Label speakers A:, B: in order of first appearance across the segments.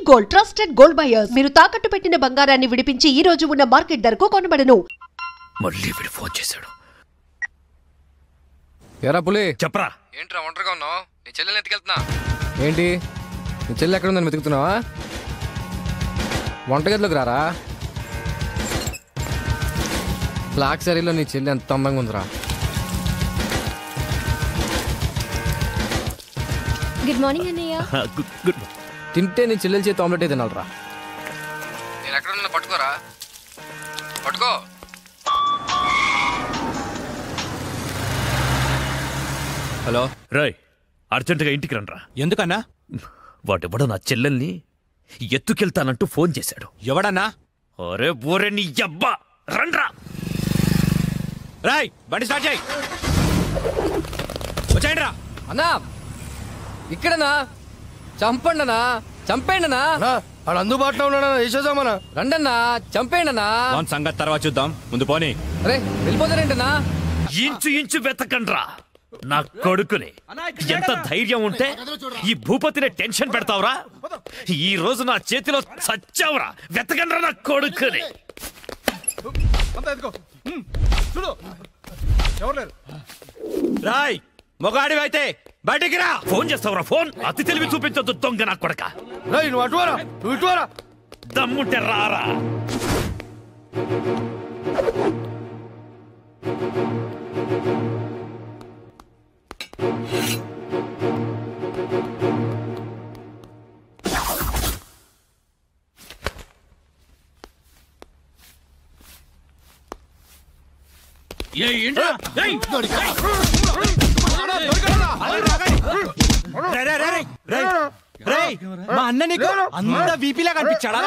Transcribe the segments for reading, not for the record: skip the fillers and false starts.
A: Gold, trusted gold buyers. మీరు తాకట్టు పెట్టిన బంగారాన్ని విడిపించి ఈ రోజు ఉన్న మార్కెట్ ధరకు కొనబడను.
B: మళ్ళీ వీడు ఫోన్ చేశాడు.
C: ఎరా పులి,
B: చెప్పరా.
C: ఏంట్రా ఒంటరిగా ఉన్నావు? నీ చెల్లెని ఎత్తుకెళ్తున్నా. ఏంటి నీ చెల్లె ఎక్కడ ఉందని వెతుకుతున్నావా? వంటగదిలోకి రారా. బ్లాక్ సారీలో నీ చెల్లి ఎంత అందంగా ఉందిరా.
D: గుడ్ మార్నింగ్ అన్నయ్య.
B: గుడ్.
C: తింటే నీ చెల్లెల చేతి ఆమ్లెట్ తినాలరా. నేను ఎక్కడ ఉన్నా పట్టుకోరా. పట్టుకో.
B: హలో రాయ్, అర్జెంటుగా ఇంటికి రండ్రా.
E: ఎందుకన్నా?
B: వాడెవడో నా చెల్లెల్ని ఎత్తుకెళ్తానంటూ ఫోన్ చేశాడు.
E: ఎవడన్నా?
B: అరే బోరే నీ అబ్బా, రండ్రా.
E: రాయ్ బండి స్టార్ట్ చేయి. వచ్చాయండి రా.
C: అన్నా ఇక్కడనా? చంపండనా, చంపేయండనా.
F: వాడు అందుబాటులో ఉన్నాడా? వేసేద్దామన్నా.
C: రండన్నా, చంపేయండనా.
E: లోన్ సంగతి తర్వాత చూద్దాం, ముందు పోనీ.
C: అరే వెళ్ళిపోతారేంటనా?
B: ఇంచు ఇంచు వెతకండ్రా నా కొడుకుని. ఎంత ధైర్యం ఉంటే ఈ భూపతిని టెన్షన్ పెడతావురా? ఈ రోజు నా చేతిలో చచ్చావురా. వెతకండ్రా నా కొడుకుని.
E: రాయ్ మొగాడివైతే బయటికి రా.
B: ఫోన్ చేస్తావురా? ఫోన్ అతి తెలివి చూపించొద్దు దొంగ నా కొడక.
F: నువ్వు అటువారా, నువ్వు ఇటువారా.
B: దమ్ముంటే రారా.
E: మా అన్న నీకు అంత వీపీలా కనిపించాడా?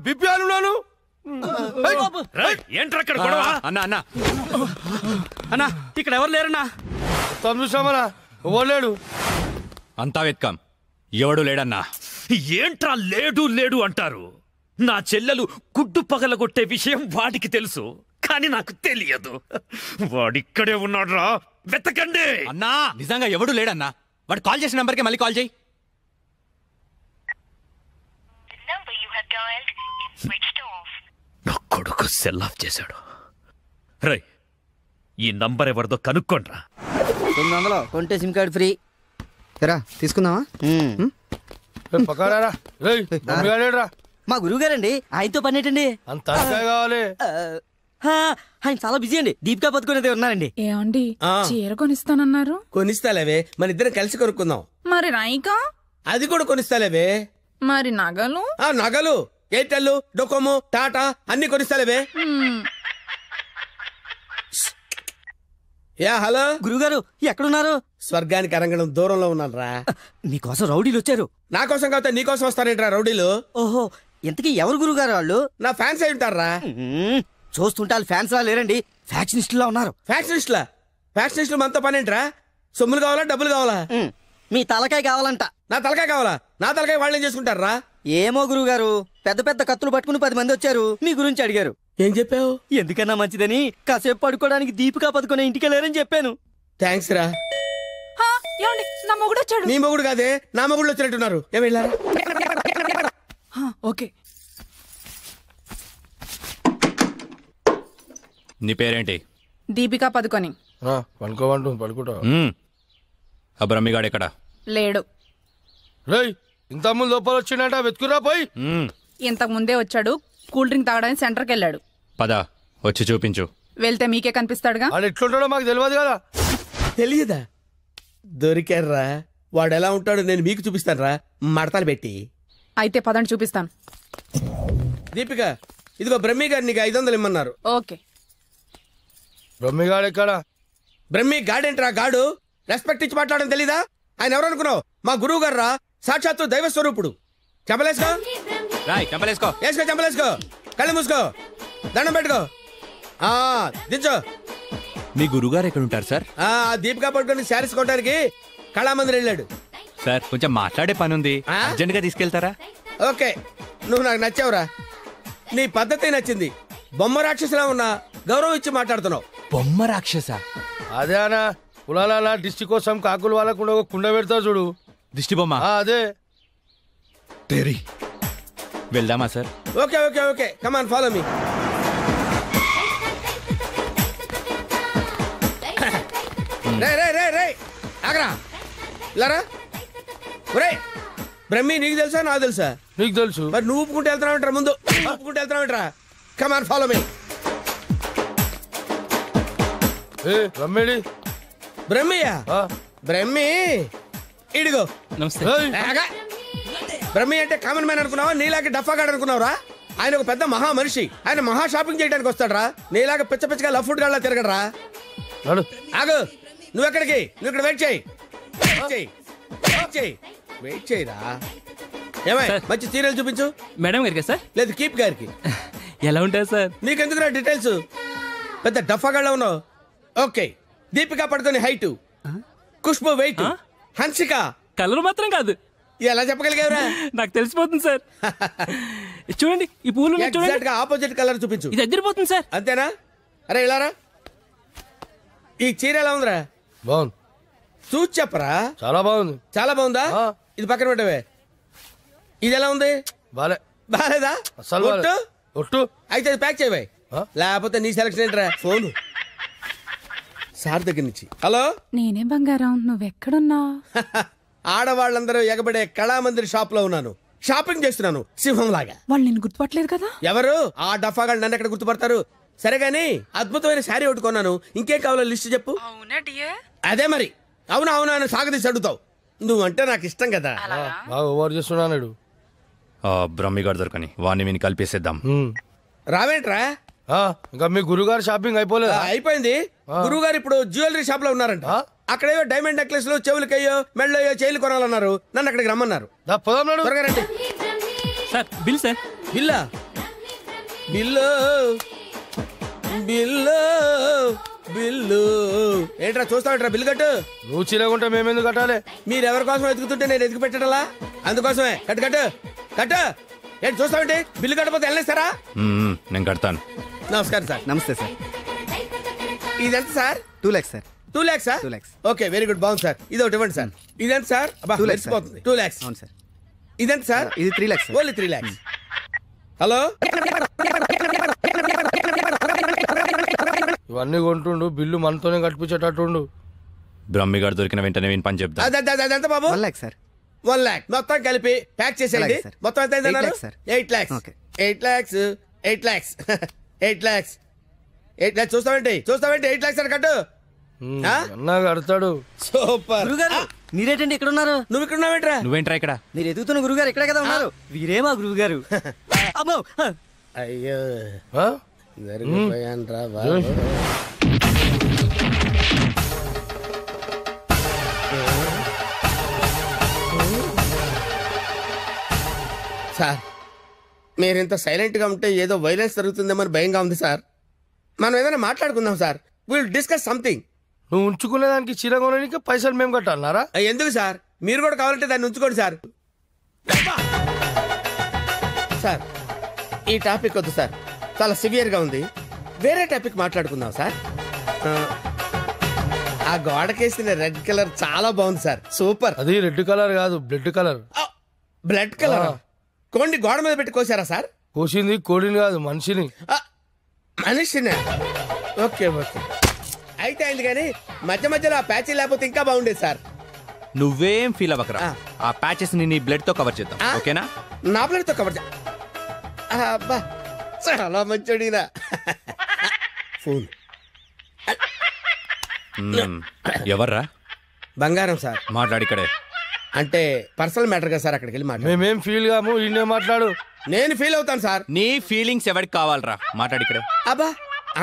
F: బిపి అనున్నాను.
B: ఏంట్రా అక్కడ గొడవ?
E: అన్న అన్న అన్న ఇక్కడ ఎవరు లేరన్నా?
F: చూసామన్నా, ఓలేడు.
E: అంతా వెతకాం, ఎవడు లేడన్నా.
B: ఏంట్రా లేడు లేడు అంటారు? నా చెల్లెలు గుడ్డు పగలగొట్టే విషయం వాడికి తెలుసు, కానీ నాకు తెలియదు. వాడిక్కడే ఉన్నాడ్రా, వెతకండి.
E: అన్నా నిజంగా ఎవడు లేడన్నా. వాడు కాల్ చేసిన నంబర్కి మళ్ళీ కాల్ చేయి.
B: నా కొడుకు సెల్ ఆఫ్ చేశాడు. రై, ఈ నంబర్ ఎవరిదో కనుక్కోండ్రా.
G: 900 కొంటే సిమ్ కార్డ్ ఫ్రీ.
F: తీసుకుందామా? పక్కరా.
G: మా గురువు గారండి, ఆయనతో పని ఏంటండి?
F: అంత కావాలి.
G: ఆయన చాలా బిజీ అండి. దీపికా పదుకునేది ఉన్నారండి.
H: ఏమండి చీర కొనిస్తానన్నారు?
I: కొనిస్తాలేవే, మన ఇద్దరం కలిసి కొనుక్కుందాం.
H: మరి రాయికా?
I: అది కూడా కొనిస్తాలేవే.
H: మరి నగలు?
I: నగలు ఎయిర్టెల్, డొకోమో, టాటా అన్ని కొనిస్తాలేవే. యా హలో
G: గురుగారు, ఎక్కడున్నారు?
I: స్వర్గానికి అరంగడం దూరంలో ఉన్నాను రా.
G: మీకోసం రౌడీలు వచ్చారు.
I: నా కోసం కాకపోతే నీ కోసం వస్తారేంట్రా రౌడీలు?
G: ఓహో, ఇంతకీ ఎవరు గురుగారు వాళ్ళు?
I: నా ఫ్యాన్స్ అయి ఉంటారా?
G: చూస్తుంటే వాళ్ళు ఫ్యాన్స్ లా లేరండి, ఫ్యాక్షనిస్టులా ఉన్నారు.
I: ఫ్యాక్షనిస్టులా? ఫ్యాక్షనిస్టులు మనతో పని ఏంట్రా? సొమ్ములు కావాలా, డబ్బులు కావాలా?
G: మీ తలకాయ కావాలంట.
I: నా తలకాయ కావాలా? నా తలకాయ వాళ్ళు ఏం చేసుకుంటారా?
G: ఏమో గురుగారు, పెద్ద పెద్ద కత్తులు పట్టుకుని 10 మంది వచ్చారు, మీ గురించి అడిగారు.
I: ఏం చెప్పావు?
G: ఎందుకన్నా మంచిదని కాసేపు పడుకోవడానికి దీపికా పదుకునే ఇంటికి వెళ్ళారని చెప్పాను.
I: థ్యాంక్స్ రా.
H: ఏమండి, నా మొగుడు వచ్చాడు.
I: నీ మొగుడు కాదే, నా మొగుడు వచ్చినట్టున్నారు. ఏం వెళ్ళారా?
H: ఓకే.
E: నీ పేరేంటి?
H: దీపికా పదుకొని.
F: పడుకోమంటు పడుకుంటా.
E: ఆ బ్రహ్మిగాడు ఎక్కడ?
H: లేడు.
F: రేయ్, ఇంత ముందు లోపల వచ్చిండట, వెతుకురా పోయి.
H: ఇంతకు ముందే వచ్చాడు, కూల్ డ్రింక్ తాగడానికి సెంటర్కి వెళ్ళాడు.
E: పద వచ్చి చూపించు.
H: వెళ్తే మీకే కనిపిస్తాడుగా.
F: వాడు ఎట్లుంటాడో మాకు తెలియదు కదా.
I: తెలియదా? దొరికారా? వాడు ఎలా ఉంటాడో నేను మీకు చూపిస్తాను రా, మడతలు పెట్టి.
H: అయితే పదండి చూపిస్తాను.
I: దీపిక, ఇదిగో బ్రహ్మి గారు నీకు 500 ఇమ్మన్నారు.
H: ఓకే.
F: బ్రహ్మిగాడు ఎక్కడ?
I: బ్రహ్మి గాడేంట్రా గాడు? రెస్పెక్ట్ ఇచ్చి మాట్లాడడం తెలీదా? ఆయన ఎవరు అనుకున్నావు? మా గురువు గారు రా, సాక్షాత్తు దైవ స్వరూపుడు. చెప్పలేసుకో,
E: రాయ్ చెంపలేసుకో.
I: వేసుకో, చెప్పలేసుకో, కళ్ళు మూసుకో, దండం పెట్టుకో, దించో.
E: మీ గురుగారు ఎక్కడ ఉంటారు సార్?
I: దీపికా పట్టుకొని శారీస్ కొనడానికి కళామందిర్ వెళ్ళాడు.
E: సార్ కొంచెం మాట్లాడే పని ఉంది, అర్జెంట్ గా తీసుకెళ్తారా?
I: ఓకే, నువ్వు నాకు నచ్చావురా. నీ పద్ధతి నచ్చింది. బొమ్మ రాక్షసులా ఉన్నా గౌరవం ఇచ్చి మాట్లాడుతున్నావు.
E: బొమ్మ రాక్షస?
F: అదే అన్నా కులాల దిష్టి కోసం కాకులు వాళ్ళకుండా ఒక కుండ పెడతా చూడు.
E: దిష్టి బొమ్మ
F: అదే
E: తేరి వెళ్దామా sir?
I: Okay okay okay come on follow me. రే రే రే రే ఆగరా ఇలారా. ఒరే బ్రహ్మి నీకు తెలుసా నాకు తెలుసా?
F: నీకు తెలుసు.
I: మరి నువ్వు ఊపుకుంటూ వెళ్తున్నావు ముందు ఊపుకుంటూ వెళ్తున్నావు. Come on follow me.
F: రమ్మేడి
I: బ్రహ్మియా? బ్రహ్మి ఇడిగో.
E: నమస్తే.
I: బ్రహ్మి అంటే కామన్ మ్యాన్ అనుకున్నావా? నీలాగా డఫాగాడు అనుకున్నావురా? ఆయన ఒక పెద్ద మహా మనిషి. ఆయన మహా షాపింగ్ చేయడానికి వస్తాడరా. నీలాగా పిచ్చ పిచ్చగా లఫ్ ఫుడ్ గాళ్ళ తిరగడరా. ఆగు నువ్వెక్కడికి? నువ్వు ఇక్కడ వెయిట్ చేయి. వెయిట్ చేయరా. ఏమై మంచి సీరియల్ చూపించు.
C: మేడం గారికి సార్?
I: లేదు కీప్ గారికి.
C: ఎలా ఉంటారు సార్?
I: నీకెందుకు డీటెయిల్స్? పెద్ద డఫాగాళ్ళ ఉన్నావు. Okay Deepika Padukone height, Khushbu weight, Hansika
C: colour మాత్రం కాదు.
I: ఎలా చెప్పగలిగావురా?
C: నాకు తెలిసిపోతుంది సార్. చూడండి ఈ పూలు
I: ఎగ్జాక్ట్ గా ఆపోజిట్ కలర్ చూపించు.
C: ఇది అదిరిపోతుంది సార్.
I: అంతేనా? అరే ఇలారా. ఈ చీర ఎలా ఉందిరా?
F: బాగుంది.
I: చూసి చెప్పరా.
F: చాలా బాగుంది.
I: చాలా బాగుందా? ఇది పక్కన పెట్టవే. ఇది ఎలా ఉంది?
F: బాలే.
I: బాలేదా?
F: అసలు
I: ఒట్టు?
F: ఒట్టు
I: అయితే అది ప్యాక్ చేయవే. లేకపోతే నీ సెలక్షన్ ఏంట్రా? ఫోను సార్ దగ్గర నుంచి. హలో
H: నేనే బంగారం, నువ్వెక్కడున్నావు?
I: ఆడవాళ్ళందరూ ఎగబడే కళామందిర్ షాప్ లో ఉన్నాను. షాపింగ్ చేస్తున్నాను సింహం లాగా.
H: వాళ్ళు నేను గుర్తుపట్టలేదు కదా?
I: ఎవరు? ఆ డఫాగాళ్ళు నన్ను ఎక్కడ గుర్తుపడతారు? సరే గాని అద్భుతమైన శారీ ఒకటి కొన్నాను. ఇంకేం కావాలో లిస్ట్ చెప్పు. అదే మరి. అవునా అవునా అని సాగదీసి అడుగుతావు. నువ్వంటే నాకు ఇష్టం కదా.
F: బాగా ఓవర్ చేస్తున్నాడు.
E: బ్రహ్మి గారు దొరకని వాడిని విని కలిపేసేద్దాం.
I: రావేంట్రా?
F: ఇంకా మీ గురుగారు షాపింగ్ అయిపోలేదా?
I: అయిపోయింది. గురువు గారు ఇప్పుడు జ్యువెలరీ షాప్ లో ఉన్నారంట. అక్కడేవో డైమండ్ నెక్లెస్ లు, చెవులకయ్యో, మెళ్ళయ్యో, చైలు కొనాలన్నారు. నన్ను అక్కడికి రమ్మన్నారు. త్వరగా రండి.
C: Sir bill sir.
I: బిల్లా? బిల్లు బిల్లు బిల్లు ఏంట్రా చూస్తావేంట్రా? బిల్లు కట్టు.
F: నువ్వు చీలకుంటే మేమెందుకు కట్టాలి?
I: మీరు ఎవరి కోసం ఎదుగుతుంటే నేను ఎదుగు పెట్టడలా? అందుకోసమే. కట్టు కట్టు కట్టు. ఏంటి చూస్తావేంటి? బిల్లు కట్టకపోతే వెళ్ళేస్తారా?
E: నేను కడతాను.
I: నమస్కారం సార్.
G: నమస్తే సార్.
I: ఇదెంత sir?
G: 2 lakhs sir.
I: 2 lakhs sir?
G: 2 lakhs.
I: Okay very good. బాగుంది సార్. ఇది ఒకటి ఇవ్వండి సార్. ఇదెంత సార్?
G: 2 lakhs sir.
I: 2 lakhs.
G: అవును సార్.
I: ఇదెంత సార్?
G: ఇది 3 lakhs sir.
I: Only 3 lakhs. Hello
F: ఇవన్నీ కొంటుండు, బిల్లు మనతోనే కట్టించేటట్టుండు.
E: బ్రహ్మి గారు దొరికిన వెంటనే విని పని చెప్తా.
I: అదంత బాబు?
G: 1 lakh సార్.
I: 1 lakh మొత్తం కలిపి ప్యాక్ చేసేయండి.
G: అలాగే సార్.
I: మొత్తం ఎంత
G: 8 lakhs sir.
I: 8 lakhs.
G: Okay.
I: 8 lakhs 8 lakhs 8 lakhs 8 lakhs. చూస్తావేంటి 8 lakhs అని కట్టు.
F: అన్నా కడతాడు.
I: సూపర్.
G: గురుగారు మీరేంటండి ఇక్కడ ఉన్నారు?
I: నువ్వు ఇక్కడ ఉన్నావేంట్రా?
E: నువ్వేంట్రా ఇక్కడ?
G: మీరు ఎదుగుతున్న గురుగారు ఇక్కడే కదా ఉన్నారు. వీరే మా గురుగారు. అమ్మో.
I: అయ్యో జరిగిపోయాన్రా బాబు. సార్ మీరింత సైలెంట్ గా ఉంటే ఏదో వైలెన్స్ జరుగుతుందేమని భయంగా ఉంది సార్. మనం ఏదైనా మాట్లాడుకుందాం సార్. Will discuss something.
F: నువ్వు ఉంచుకునే దానికి చీర కొనడానికి పైసలు మేము కట్టాలన్నారా?
I: ఎందుకు సార్? మీరు కూడా కావాలంటే దాన్ని ఉంచుకోండి సార్. సార్ ఈ టాపిక్ వద్దు సార్, చాలా సివియర్ గా ఉంది. వేరే టాపిక్ మాట్లాడుకుందాం సార్. ఆ గోడకేసిన రెడ్ కలర్ చాలా బాగుంది సార్. సూపర్.
F: అది రెడ్ కలర్ కాదు, బ్లడ్ కలర్.
I: Blood colour. కోండి గోడ మీద పెట్టి కోసారా సార్?
F: కోసింది కోడిని కాదు, మనిషిని.
I: మనిషినే. ఓకే ఓకే అయితే అయింది. కానీ మధ్య మధ్యలో ఆ ప్యాచీ లేకపోతే ఇంకా బాగుండేది సార్.
E: నువ్వేం ఫీల్ అవ్వకరా. ఆ ప్యాచెస్ ని నీ బ్లడ్ తో కవర్ చేద్దాం. ఓకేనా?
I: నా బ్లడ్ తో కవర్ అబ్బా చాలా మంచోడినా. ఫోన్
E: ఎవర్రా?
I: బంగారం సార్.
E: మాట్లాడిక్కడే.
I: అంటే పర్సనల్ మ్యాటర్ కదా సార్. అక్కడికి వెళ్ళి మాట్లాడు.
F: మేమేం ఫీల్ కాము, ఈయనే మాట్లాడు.
I: నేను ఫీల్ అవుతాను సార్.
E: నీ ఫీలింగ్స్ ఎవరికి కావాలరా? మాట్లాడిక్కడే.
I: అబ్బా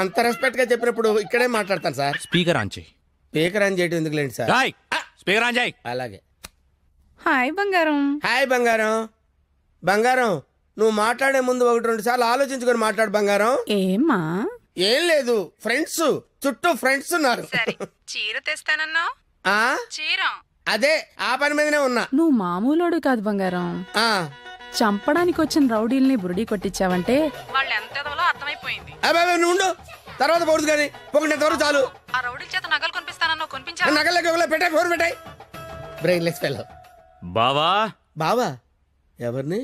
I: అంత రెస్పెక్ట్ గా చెప్పినప్పుడు ఇక్కడే మాట్లాడతాను సార్.
E: స్పీకర్ ఆన్ చేయి.
I: స్పీకర్ ఆన్ చేయడం ఎందుకు లేండి సార్?
E: స్పీకర్ ఆన్ చేయి.
I: అలాగే.
H: హాయ్ బంగారం.
I: హాయ్ బంగారం. బంగారం నువ్వు మాట్లాడే ముందు 1-2 సార్లు ఆలోచించుకొని మాట్లాడు బంగారం.
H: ఏమ్మా?
I: ఏం లేదు, ఫ్రెండ్స్ చుట్టూ ఫ్రెండ్స్ ఉన్నారు.
H: చీర తెస్తానన్నా? చీర
I: అదే ఆ పని మీదనే ఉన్నా.
H: నువ్వు మామూలోడు కాదు బంగారం. చంపడానికి వచ్చిన రౌడీల్ని బురుడి కొట్టించావంటే వాళ్ళు ఎంత అర్థమైపోయింది.
I: నువ్వు తర్వాత పోదు కానీ పొగినంతవరకు చాలు.
H: ఆ రౌడీ చేత నగలు కొనిపిస్తానన్నా కొనిపించా?
I: నగలకి పెట్టాయి, ఫోన్ పెట్టాయి. Brainless fellow.
B: బావా
I: బావా ఎవరిని?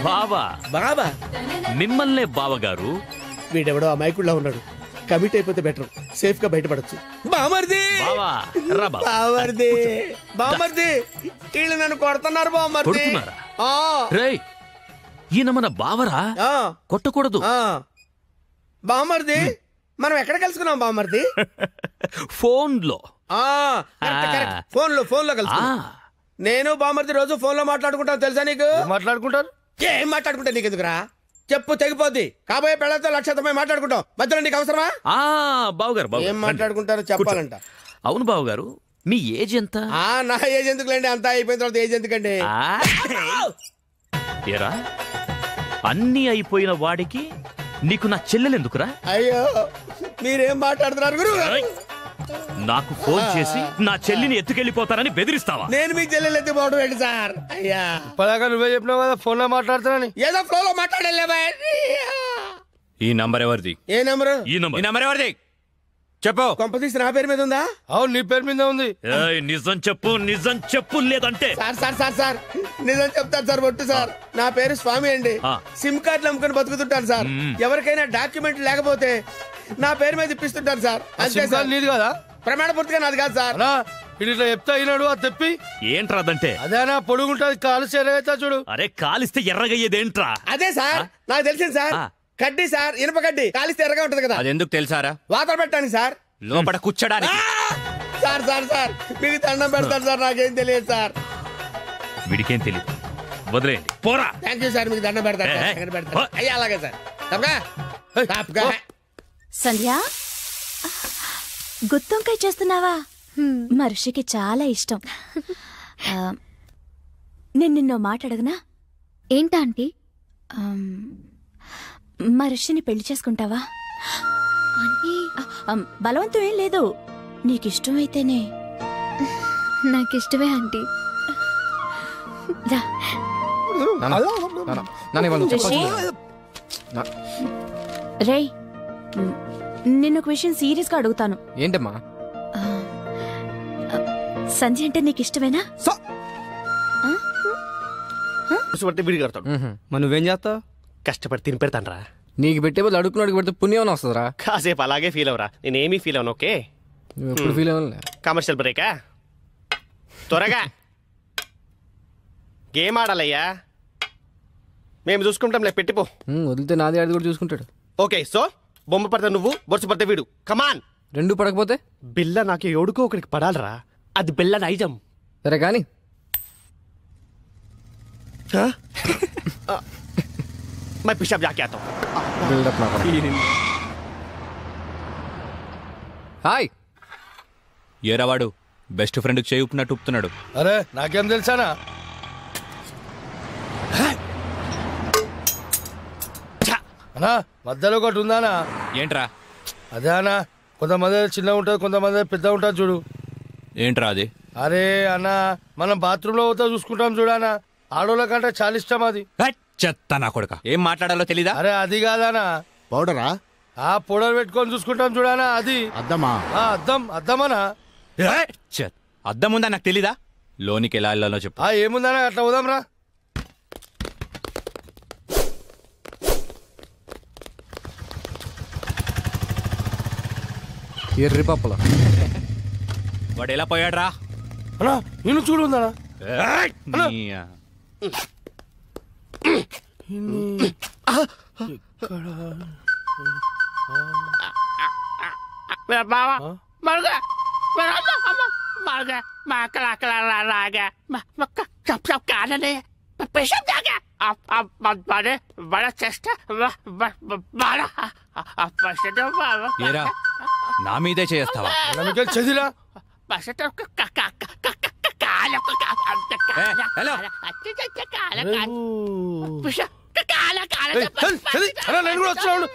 B: బావా
I: బాబా
B: మిమ్మల్నే బావగారు.
I: వీడెవడో అమాయకుడిలా ఉన్నాడు. కమిట్ అయిపోతే బెటర్, సేఫ్ గా బయటపడచ్చు. బామర్ది
B: బావా రా బావా.
I: బామర్ది బామర్ది వీళ్ళు నన్ను కొడుతున్నారు బామర్ది.
B: కొడుతున్నారా? రేయ్ ఈయన మన బావరా, కొట్టకూడదు.
I: బామర్ది మనం ఎక్కడ కలుసుకున్నాం బామర్ది?
B: ఫోన్ లో.
I: ఫోన్ లో కలుసుకున్నాం. నేను బామర్ది రోజు ఫోన్ లో మాట్లాడుకుంటాను తెలుసా నీకు?
F: మాట్లాడుకుంటారు.
I: ఏం మాట్లాడుకుంటా నీకు ఎందుకురా? చెప్పు తెగిపోద్ది. కాబోయే పెళ్ళతో లక్షతమై మాట్లాడుకుంటాం. మధ్యలో నీకు అవసరమా?
B: బావగారు
I: ఏం మాట్లాడుకుంటారో చెప్పాలంట.
B: అవును బావగారు, మీ ఏజ్ ఎంత?
I: నా ఏజ్ ఎందుకులేండి, అంతా అయిపోయిన తర్వాత ఏజ్ ఎందుకండి?
B: ఏరా అన్నీ అయిపోయిన వాడికి నీకు నా చెల్లెలెందుకురా?
I: అయ్యో మీరేం మాట్లాడుతున్నారు గురు?
B: నాకు ఫోన్ చేసి నా చెల్లిని ఎత్తుకెళ్ళిపోతారని బెదిరిస్తావా?
I: నేను మీకు చెల్లెలు ఎత్తిపోవడం ఏంటి సార్? అయ్యా
F: ఇప్పటిదాకా నువ్వే చెప్పినావు కదా ఫోన్ లో మాట్లాడుతానని.
I: ఏదో ఫ్లో లో మాట్లాడలేవా?
E: ఈ నంబర్ ఎవరిది?
I: ఏ నెంబరు?
B: ఈ
E: నంబర్ ఎవరిది చెప్పు.
I: కొంపతీసి నా పేరు మీద ఉందా?
F: అవును నీ పేరు మీద ఉంది.
B: నిజం చెప్పు లేదంటే.
I: సార్ నిజం చెప్తాను సార్. ఒట్టు సార్, నా పేరు స్వామి అండి. సిమ్ కార్డులు అమ్ముకొని బతుకుతుంటాను సార్. ఎవరికైనా డాక్యుమెంట్ లేకపోతే నా పేరు మీద ఇప్పిస్తుంటాను సార్. అంతే సార్.
F: నీది కదా?
I: ప్రమాణ పూర్తిగా నాది కాదు సార్.
F: ఇట్లా చెప్తా అయినాడు అది తెప్పి.
B: ఏంట్రాదంటే?
F: అదేనా పొడుగుంటది, కాలు చేరవుతా చూడు.
B: అరే కాలిస్తే ఎర్రగయ్యేదేంట్రా?
I: అదే సార్ నాకు తెలిసింది సార్. కడ్డీ సార్, ఇనుప కడ్డీ కాలిస్తే ఎర్రగా ఉంటది కదా.
E: అది ఎందుకు తెలుసారా?
I: వాతలు పెట్టడానికి సార్.
E: లోపల కూర్చోడానికి.
I: సార్ మీకు దండం పెడతాను సార్, నాకేం తెలియదు సార్.
B: వీడికేం తెలియదు, వదిలేయండి పోరా.
I: థ్యాంక్ యూ సార్, మీకు దండం పెడతాను. అయ్యా అలాగే సార్.
D: సంధ్య, గుత్తొంకాయ చేస్తున్నావా? మా ఋషికి చాలా ఇష్టం. నేను నిన్నో మాట అడగనా? ఏంటా ఆంటీ? మా ఋషిని పెళ్లి చేసుకుంటావా? బలవంతం ఏం లేదు, నీకిష్టమైతేనే. నాకిష్టమే ఆంటీ. రేయ్, నిన్నొక విషయం సీరియస్ గా అడుగుతాను.
C: ఏంటమ్మా?
D: సంజయ్ అంటే నీకు ఇష్టమేనా?
G: వీడి కడతాడు. నువ్వేం చేస్తావు? కష్టపడి తిని పెడతానరా.
C: నీకు పెట్టే బదులు అడుక్కున్నాడికి పెడితే పుణ్యం వస్తుందిరా.
G: కాసేపు అలాగే ఫీల్ అవరా, నేనేమీ ఫీల్ అవను. ఓకే,
C: ఎప్పుడు ఫీల్ అవ్వాలి.
G: కమర్షియల్ బ్రేకా? త్వరగా గేమ్ ఆడాలయ్యా, మేము చూసుకుంటాంలే. పెట్టిపో.
C: వదిలితే నాది ఆడి కూడా చూసుకుంటాడు.
G: ఓకే, సో బొమ్మ పడితే నువ్వు, బొరుసు పడితే వీడు. కమాన్.
C: రెండు పడకపోతే
G: బిల్ల నాకు ఎవడుకో ఒకడికి పడాలరా, అది బిల్ల నైజం.
C: సరే కానీ
G: मैं पिशाब जाके आता हूँ.
E: హాయ్. ఏరావాడు బెస్ట్ ఫ్రెండ్ చేయి ఉప్పినట్టు ఉప్పుతున్నాడు.
F: అరే నాకేం తెలుసానా? అన్నా మధ్యలో ఒకటి ఉందానా?
E: ఏంట్రా?
F: అదే అన్నా, కొంతమంది చిన్న ఉంటది, కొంతమంది పెద్ద ఉంటది చూడు.
E: ఏంట్రా అది?
F: అరే అన్న, మనం బాత్రూమ్ లో పోతే చూసుకుంటాం చూడానా, ఆడోళ్ళ కంటే చాలా ఇష్టం అది.
E: చెత్త నా కొడుక, ఏం మాట్లాడాలో తెలీదా?
F: అరే అది కాదానా,
J: పౌడరా?
F: పౌడర్ పెట్టుకొని చూసుకుంటాం చూడానా, అది
J: అద్దమా?
F: అద్దమనా?
E: అద్దం ఉందా నాకు తెలీదా? లోనికి ఎలా వెళ్ళాలో చెప్పు.
F: ఏముందనా, అట్లా పోదాం రా.
C: ఎర్రి పప్పుల
E: వాడు ఎలా పోయాడు రా?
F: అన్నా నేను చూడు ఉందనా.
E: ఏరా నా మీదే చేస్తావా?
F: చదిరా నేను కూడా వచ్చాను.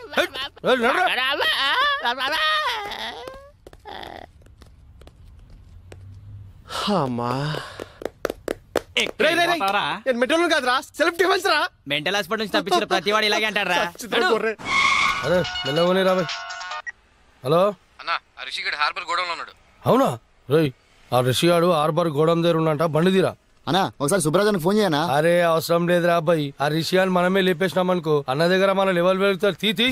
G: అమ్మా
F: మెట్రోలు కాదురా, సెల్ఫ్ డిఫెన్స్ రా.
G: మెంటల్ హాస్పిటల్ నుంచి తప్పించిన ప్రతి వాడు ఇలాగే అంటారా?
F: అరే మెల్లవని రా బాయ్. హలో
C: అన్న రిషిగడ్ హార్బర్ గోడౌన్లో ఉన్నాడు.
F: అవునా రేయ్, ఆ రిషిగాడు హార్బర్ గోడౌన్ దగ్గర ఉన్నంట, బండి తీరా.
J: అన్నా ఒకసారి సుబ్రాజానికి ఫోన్ చేయనా?
F: అరే అవసరం లేదురా అబ్బాయి, ఆ రిషిగాని మనమే లేపేసినాం అనుకో, అన్న దగ్గర మన లెవెల్ వెళ్తారు. తీ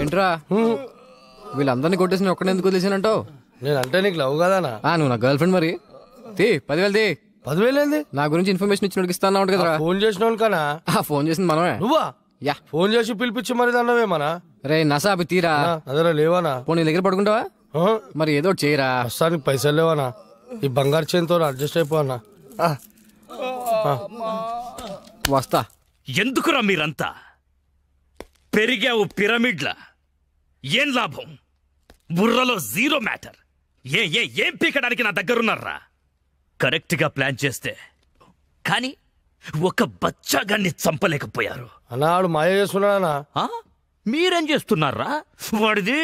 C: ఏంట్రా వీళ్ళందరినీ కొట్టేసి ఒక్కడే ఎందుకు వదిలేసానంటావు?
F: నేనంటే నీకు లవ్ కదానా?
C: నువ్వు నా గర్ల్ ఫ్రెండ్ మరి. 10,000 తీ.
F: 10,000 ఏంది?
C: నా గురించి ఇన్ఫర్మేషన్ ఇచ్చినోడికి ఇస్తాను కదరా.
F: ఫోన్ చేసిన కనా?
C: ఫోన్ చేసింది మనమే.
F: నువ్వా?
C: యా,
F: ఫోన్ చేసి పిలిపించి మరి దాన్నవేమనా?
C: రే నసా అవి తీరా.
F: అదరా లేవానా?
C: ఫోన్ నీ దగ్గర పడుకుంటావా? మరి ఏదో ఒకటి చేయరా.
F: ప్రస్తుతానికి పైసలు లేవానా? ఈ బంగారు చేతితో అడ్జస్ట్ అయిపోనా?
C: వస్తా.
B: ఎందుకురా మీరంతా పెరిగావు పిరమిడ్లా? ఏం లాభం? బుర్రలో జీరో మ్యాటర్. ఏం పీకడానికి నా దగ్గరున్నారా? కరెక్ట్ గా ప్లాన్ చేస్తే కానీ ఒక బచ్చాగాన్ని చంపలేకపోయారు.
F: అన్నాడు మాయ చేస్తున్నాడా?
B: మీరేం చేస్తున్నారా? వాడిది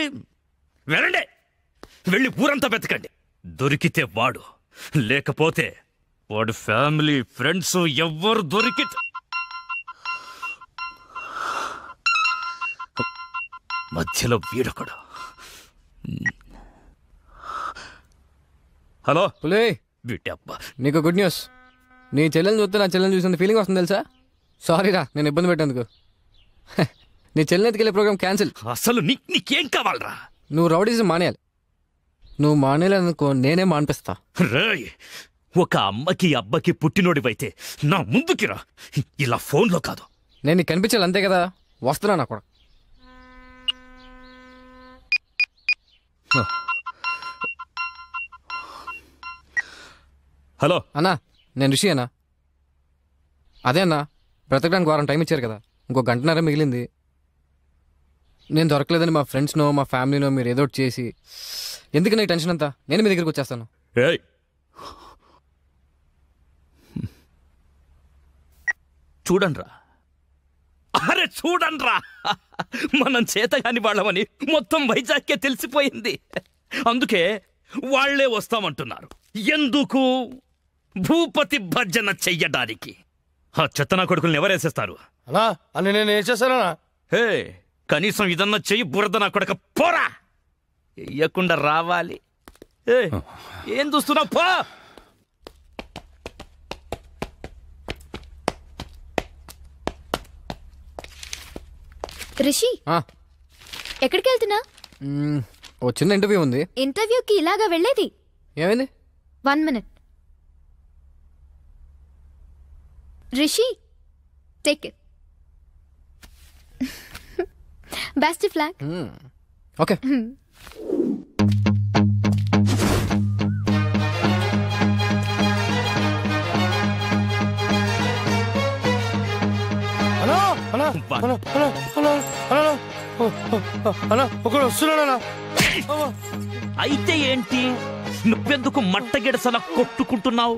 B: వెళ్ళండి, వెళ్ళి ఊరంతా వెతకండి. దొరికితే వాడు, లేకపోతే వాడు ఫ్యామిలీ ఫ్రెండ్స్ ఎవ్వరు దొరికితే మధ్యలో వీడొకడు. హలో
C: పులే,
B: వీటబ్బా,
C: నీకు గుడ్ న్యూస్. నీ చెల్లెని చూస్తే నా చెల్లెని చూసిన ఫీలింగ్ వస్తుంది తెలుసా? సారీ రా నేను ఇబ్బంది పెట్టేందుకు. నీ చెల్లెని ఎత్తుకెళ్ళే ప్రోగ్రామ్ క్యాన్సిల్.
B: అసలు నీకేం కావాలరా?
C: నువ్వు రౌడీజం మానేయాలి. నువ్వు మానేయాలనుకో నేనే మానిపిస్తా.
B: రేయ్, ఒక అమ్మకి అబ్బకి పుట్టినోడివైతే నా ముందుకిరా, ఇలా ఫోన్లో కాదు.
C: నేను నీకు కనిపించాలి అంతే కదా. వస్తున్నా నా కూడా.
B: హలో
C: అన్నా, నేను రిషి అన్నా. అదే అన్నా, బ్రతకడానికి వారం టైం ఇచ్చారు కదా, ఇంకో గంటన్నర మిగిలింది. నేను దొరకలేదని మా ఫ్రెండ్స్నో మా ఫ్యామిలీనో మీరు ఏదో ఒకటి చేసి, ఎందుకు నీ టెన్షన్ అంతా? నేను మీ దగ్గరికి వచ్చేస్తాను.
B: చూడండ్రా, అరే చూడండ్రా, మనం చేతగాని వాళ్ళమని మొత్తం వైజాగ్కే తెలిసిపోయింది. అందుకే వాళ్లే వస్తామంటున్నారు. ఎందుకు? భూపతి భర్జన చెయ్యడానికి. ఆ చెత్తనా కొడుకుల్ని ఎవరేసేస్తారు?
F: అన్నా అని నేను ఏం చేశానా?
B: హే, కనీసం ఇదన్నా చెయ్యి. బురద నా కొడక పోరా, వెయ్యకుండా రావాలి. ఏం చూస్తున్నావు? పో.
D: రిషి, ఎక్కడికి వెళ్తున్నా?
C: ఓ చిన్న ఇంటర్వ్యూ ఉంది.
D: ఇంటర్వ్యూకి ఇలాగా వెళ్ళేది?
C: ఏమైంది?
D: 1 minute. Rishi, take it. Best of luck.
C: Okay.
F: ఒకడు వస్తున్నాడా?
B: అయితే ఏంటి? నువ్వెందుకు మట్టగిడసలా కొట్టుకుంటున్నావు?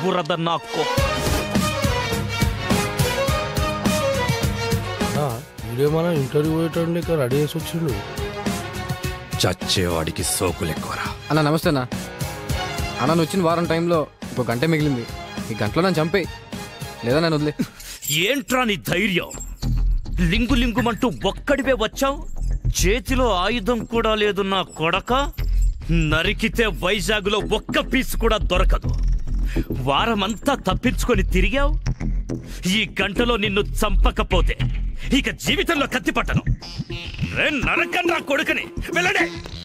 B: బురద నాకు.
F: వీడేమన్నా ఇంటర్వ్యూ పోయేటండి, రెడీ చేసి వచ్చిండు.
E: చచ్చేవాడికి సోకులు ఎక్కువరా.
C: అన్న నమస్తే అన్న. అన్న నువ్వు వచ్చిన వారం టైంలో ఇంకో గంట మిగిలింది. ఈ గంటలో నన్ను చంపేయి, లేదా నన్ను వదిలే.
B: ఏంట్రా నీ ధైర్యం? లింగు లింగుమంటూ ఒక్కడివే వచ్చావు. చేతిలో ఆయుధం కూడా లేదు నా కొడక. నరికితే వైజాగ్లో ఒక్క పీస్ కూడా దొరకదు. వారమంతా తప్పించుకొని తిరిగావు. ఈ గంటలో నిన్ను చంపకపోతే ఇక జీవితంలో కత్తి పట్టను. నరకండ్రా కొడుకుని, వెళ్ళడే.